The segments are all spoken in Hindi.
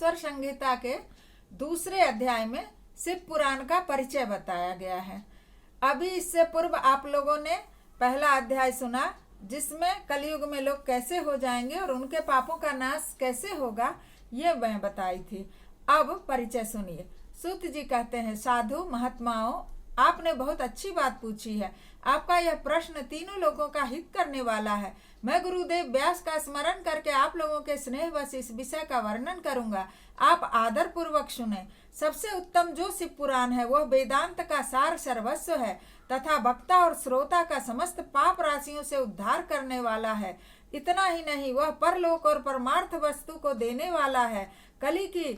विद्धेश्वर संहिता के दूसरे अध्याय में शिव पुराण का परिचय बताया गया है। अभी इससे पूर्व आप लोगों ने पहला अध्याय सुना, जिसमें कलयुग में लोग कैसे हो जाएंगे और उनके पापों का नाश कैसे होगा, ये मैं बताई थी। अब परिचय सुनिए। सूत जी कहते हैं, साधु महात्माओं, आपने बहुत अच्छी बात पूछी है। आपका यह प्रश्न तीनों लोगों का हित करने वाला है। मैं गुरुदेव व्यास का स्मरण करके आप लोगों के स्नेहवश इस विषय का वर्णन करूंगा। आप आदर पूर्वक सुने। सबसे उत्तम जो शिव पुराण है वह वेदांत का सार सर्वस्व है तथा वक्ता और श्रोता का समस्त पाप राशियों से उद्धार करने वाला है। इतना ही नहीं, वह परलोक और परमार्थ वस्तु को देने वाला है। कली की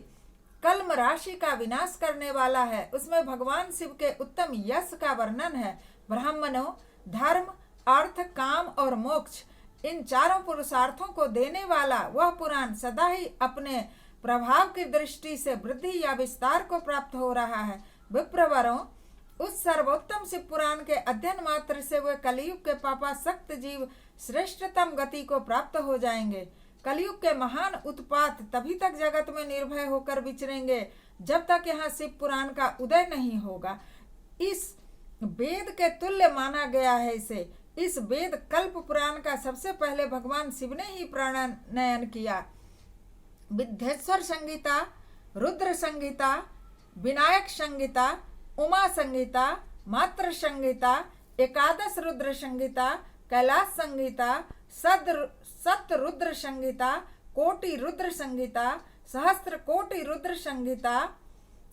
कल्म राशि का विनाश करने वाला है। उसमें भगवान शिव के उत्तम यश का वर्णन है। ब्राह्मणों, धर्म, अर्थ, काम और मोक्ष, इन चारों पुरुषार्थों को देने वाला वह पुराण सदा ही अपने प्रभाव की दृष्टि से वृद्धि या विस्तार को प्राप्त हो रहा है। विप्रवरों, उस सर्वोत्तम शिव पुराण के अध्ययन मात्र से वे कलयुग के पापासक्त जीव श्रेष्ठतम गति को प्राप्त हो जाएंगे। कलयुग के महान उत्पात तभी तक जगत में निर्भय होकर विचरेंगे जब तक यहाँ शिव पुराण का उदय नहीं होगा। इस वेद के तुल्य माना गया है इसे। इस वेद कल्प पुराण का सबसे पहले भगवान शिव ने ही प्रणयन किया। विद्धेश्वर संहिता, रुद्र संहिता, विनायक संहिता, उमा संहिता, मात्र संहिता, एकादश रुद्र संहिता, कैलाश संहिता, सत रुद्र संहिता, कोटि रुद्र संहिता, सहस्त्र कोटि रुद्र संहिता,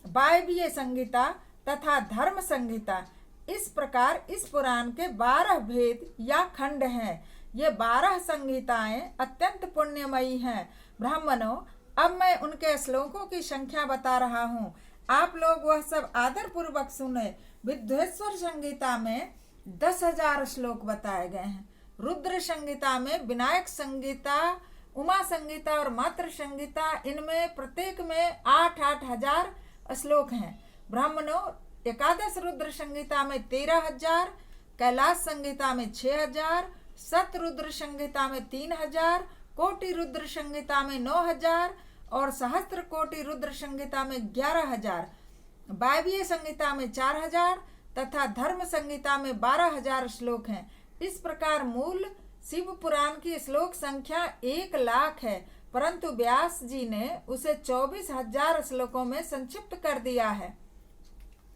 वायवीय संहिता तथा धर्म संहिता, इस प्रकार इस पुराण के 12 भेद या खंड हैं। ये 12 संहिताएं अत्यंत पुण्यमयी हैं। ब्राह्मणों, अब मैं उनके श्लोकों की संख्या बता रहा हूँ। आप लोग वह सब आदर पूर्वक सुने। विद्धेश्वर संहिता में 10,000 श्लोक बताए गए हैं। रुद्र संहिता में विनायक संहिता, उमा संहिता और मात्र संहिता, इनमें प्रत्येक में 8-8 हजार श्लोक हैं। ब्राह्मणों, एकादश रुद्र संहिता में 13,000, कैलाश संहिता में 6,000, सत रुद्र संहिता में 3,000, कोटि रुद्र संहिता में 9,000 और सहस्त्र कोटि रुद्र संहिता में 11,000, वायवीय संहिता में 4,000 तथा धर्म संहिता में 12,000 श्लोक हैं। इस प्रकार मूल शिव पुराण की श्लोक संख्या 1,00,000 है, परंतु व्यास जी ने उसे 24,000 श्लोकों में संक्षिप्त कर दिया है।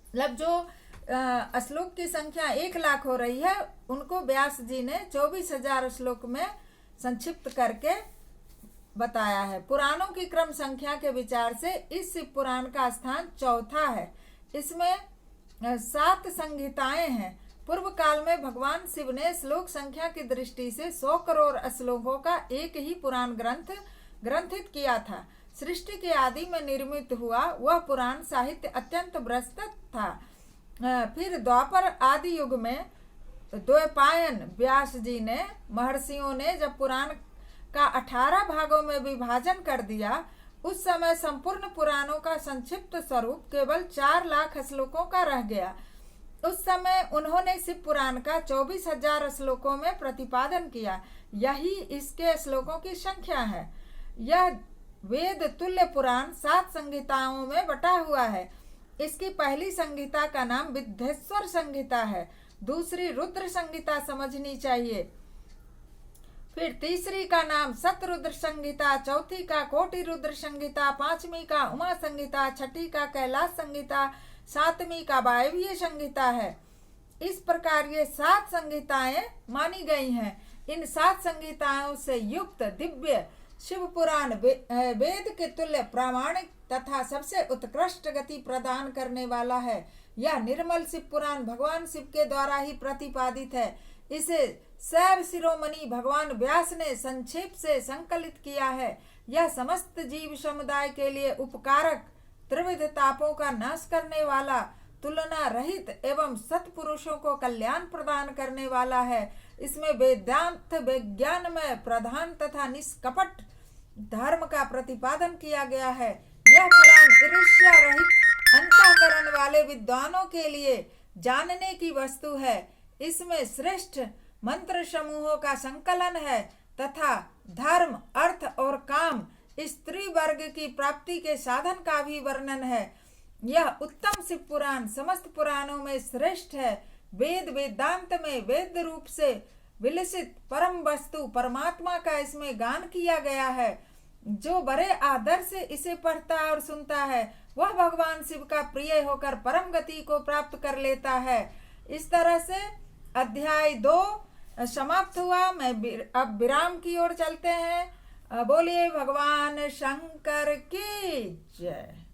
मतलब जो श्लोक की संख्या 1,00,000 हो रही है, उनको व्यास जी ने 24,000 श्लोक में संक्षिप्त करके बताया है। पुराणों की क्रम संख्या के विचार से इस शिव पुराण का स्थान चौथा है। इसमें 7 संहिताएं हैं। पूर्व काल में भगवान शिव ने श्लोक संख्या की दृष्टि से 100 करोड़ श्लोकों का एक ही पुराण ग्रंथित किया था। सृष्टि के आदि में निर्मित हुआ वह पुराण साहित्य अत्यंत विस्तृत था। फिर द्वापर आदि युग में द्वैपायन व्यास जी ने, महर्षियों ने जब पुराण का 18 भागों में विभाजन कर दिया, उस समय संपूर्ण पुराणों का संक्षिप्त स्वरूप केवल 4,00,000 श्लोकों का रह गया। उस समय उन्होंने शिव पुराण का 24,000 श्लोकों में प्रतिपादन किया। यही इसके श्लोकों की संख्या है। यह वेद तुल्य पुराण 7 संहिताओं में बटा हुआ है। इसकी पहली संहिता का नाम विद्धेश्वर संहिता है, दूसरी रुद्र संहिता समझनी चाहिए। फिर तीसरी का नाम सतरुद्र संहिता, चौथी का कोटि रुद्र संहिता, पांचवी का उमा संहिता, छठी का कैलाश संहिता, सातवीं का वायवीय संहिता है। इस प्रकार ये 7 संहिताएं मानी गई हैं। इन 7 संहिताओं से युक्त दिव्य शिव पुराण वेद के तुल्य प्रामाणिक तथा सबसे उत्कृष्ट गति प्रदान करने वाला है। यह निर्मल शिव पुराण भगवान शिव के द्वारा ही प्रतिपादित है। इसे शैव शिरोमणि भगवान व्यास ने संक्षेप से संकलित किया है। यह समस्त जीव समुदाय के लिए उपकारक, त्रिविध तापों का नाश करने वाला, तुलना रहित एवं सत्पुरुषों को कल्याण प्रदान करने वाला है। इसमें वेदांत विज्ञान में प्रधान तथा निष्कपट धर्म का प्रतिपादन किया गया है। यह पुराण ईर्ष्या रहित अंतःकरण वाले विद्वानों के लिए जानने की वस्तु है। इसमें श्रेष्ठ मंत्र समूहों का संकलन है तथा धर्म, अर्थ और काम स्त्री वर्ग की प्राप्ति के साधन का भी वर्णन है। यह उत्तम शिव पुराण समस्त पुराणों में श्रेष्ठ है। वेद वेदांत में वेद रूप से विलसित परम वस्तु परमात्मा का इसमें गान किया गया है। जो बड़े आदर से इसे पढ़ता और सुनता है वह भगवान शिव का प्रिय होकर परम गति को प्राप्त कर लेता है। इस तरह से अध्याय 2 समाप्त हुआ। मैं अब विराम की ओर चलते हैं। बोलिए भगवान शंकर की जय।